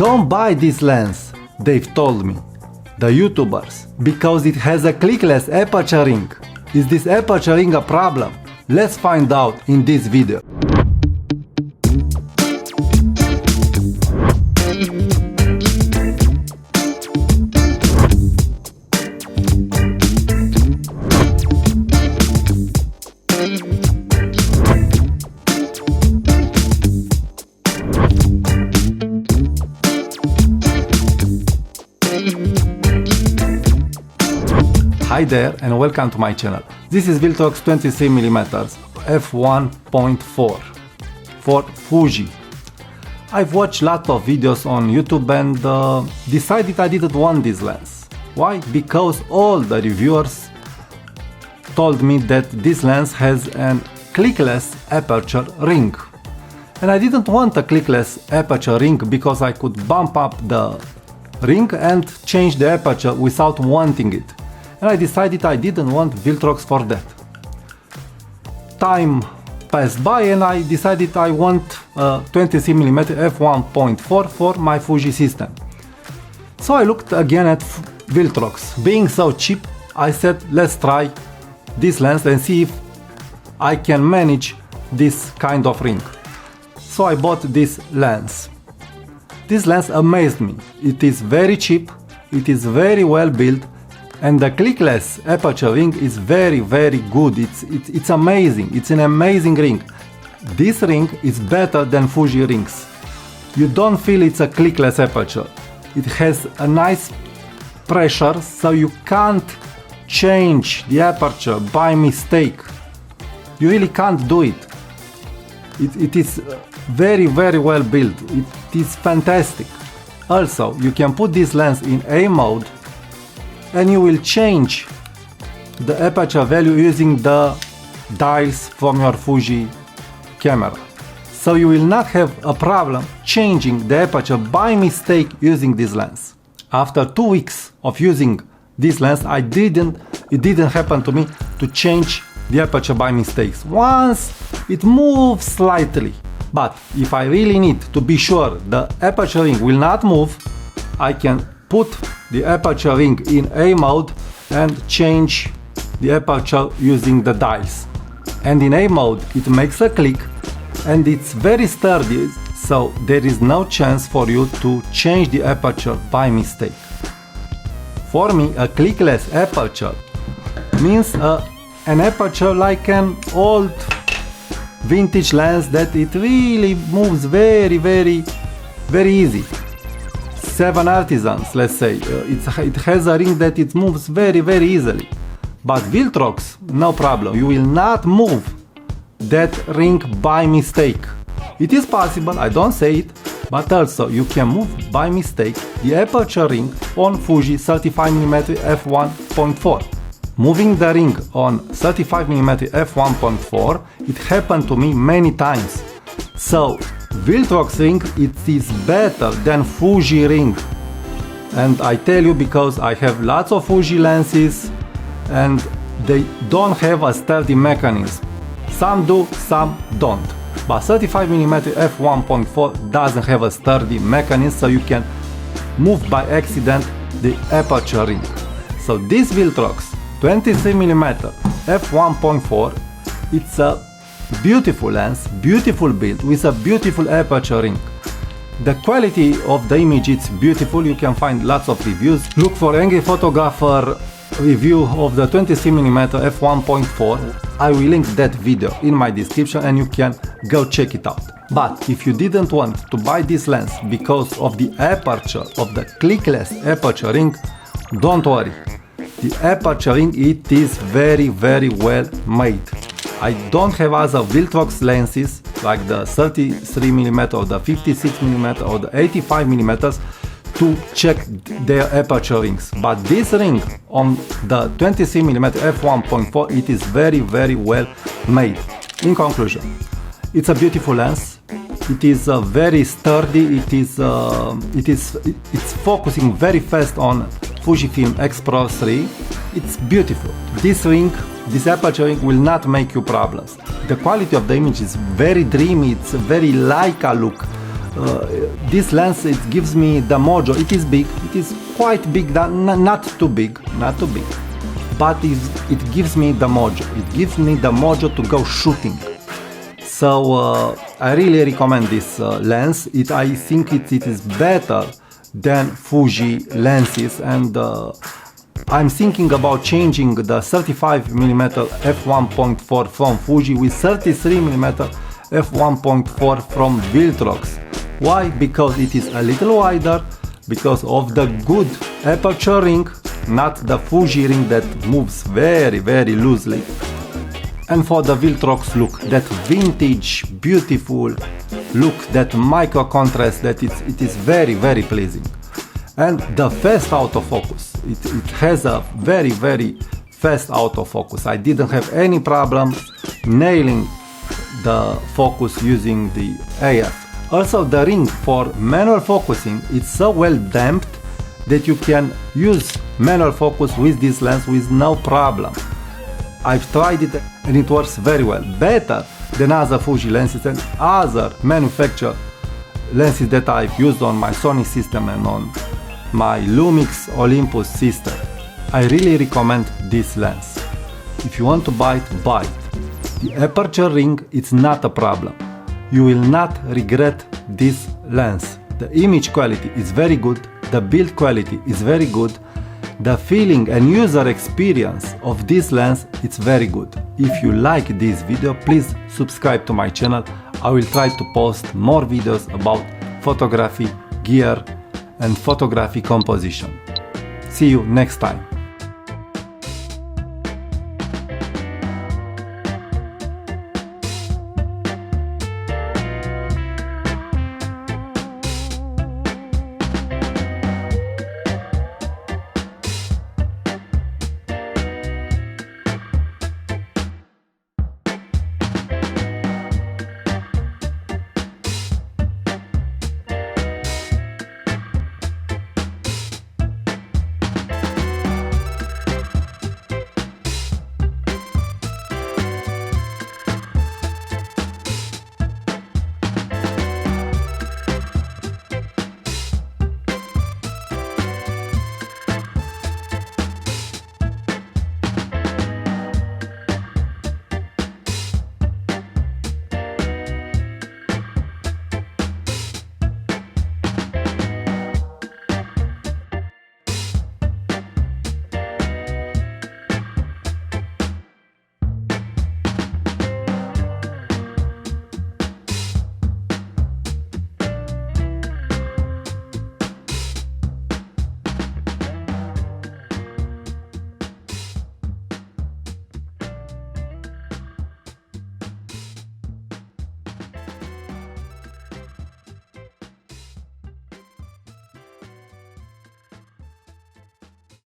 Don't buy this lens, they've told me, the YouTubers, because it has a clickless aperture ring. Is this aperture ring a problem? Let's find out in this video. Hi there and welcome to my channel. This is Viltrox 23mm f1.4 for Fuji. I've watched lots of videos on YouTube and decided I didn't want this lens. Why? Because all the reviewers told me that this lens has an clickless aperture ring. And I didn't want a clickless aperture ring because I could bump up the ring and change the aperture without wanting it. And I decided I didn't want Viltrox for that. Time passed by and I decided I want 23mm f1.4 for my Fuji system. So I looked again at Viltrox. Being so cheap, I said let's try this lens and see if I can manage this kind of ring. So I bought this lens. This lens amazed me. It is very cheap, it is very well built, and the clickless aperture ring is very good. It's amazing. It's an amazing ring. This ring is better than Fuji rings. You don't feel it's a clickless aperture. It has a nice pressure, so you can't change the aperture by mistake. You really can't do it. It is very well built. It is fantastic. Also, you can put this lens in A mode and you will change the aperture value using the dials from your Fuji camera. So you will not have a problem changing the aperture by mistake using this lens. After 2 weeks of using this lens, it didn't happen to me to change the aperture by mistakes. Once it moves slightly, but if I really need to be sure the aperture ring will not move, I can put the aperture ring in A mode and change the aperture using the dials. And in A mode it makes a click and it's very sturdy, so there is no chance for you to change the aperture by mistake. For me, a clickless aperture means an aperture like an old vintage lens that it really moves very easy. 7 artisans, let's say, it has a ring that it moves very easily. But Viltrox, no problem, you will not move that ring by mistake. It is possible, I don't say it, but also you can move by mistake the aperture ring on Fuji 35mm f1.4. Moving the ring on 35mm f1.4, it happened to me many times. So Viltrox ring, it is better than Fuji ring. And I tell you because I have lots of Fuji lenses and they don't have a sturdy mechanism. Some do, some don't. But 35mm f1.4 doesn't have a sturdy mechanism, so you can move by accident the aperture ring. So this Viltrox 23mm f1.4, it's a beautiful lens, beautiful build with a beautiful aperture ring. The quality of the image is beautiful, you can find lots of reviews. Look for Angry Photographer review of the 23mm f1.4. I will link that video in my description and you can go check it out. But if you didn't want to buy this lens because of the aperture of the clickless aperture ring, don't worry. The aperture ring, it is very well made. I don't have other Viltrox lenses like the 33mm or the 56mm or the 85mm to check their aperture rings. But this ring on the 23mm f1.4, it is very well made. In conclusion, it's a beautiful lens. It is very sturdy. It's focusing very fast on Fujifilm X Pro 3. It's beautiful. This ring, this aperture ring will not make you problems. The quality of the image is very dreamy. It's a very Leica look. this lens, it gives me the mojo. It is big, it is quite big, not too big, but it gives me the mojo. It gives me the mojo to go shooting. So I really recommend this lens. I think it is better than Fuji lenses, and I'm thinking about changing the 35mm f1.4 from Fuji with 33mm f1.4 from Viltrox. Why? Because it is a little wider, because of the good aperture ring, not the Fuji ring that moves very loosely. And for the Viltrox look, that vintage, beautiful look, that micro contrast, that it is very pleasing. And the fast autofocus, it has a very fast autofocus. I didn't have any problem nailing the focus using the AF. Also, the ring for manual focusing, it's so well damped that you can use manual focus with this lens with no problem. I've tried it and it works very well, better than other Fuji lenses and other manufactured lenses that I've used on my Sony system and on my Lumix Olympus system. I really recommend this lens. If you want to buy it, buy it. The aperture ring, it's not a problem. You will not regret this lens. The image quality is very good, the build quality is very good, the feeling and user experience of this lens, it's very good. If you like this video, please subscribe to my channel. I will try to post more videos about photography, gear and photography composition. See you next time.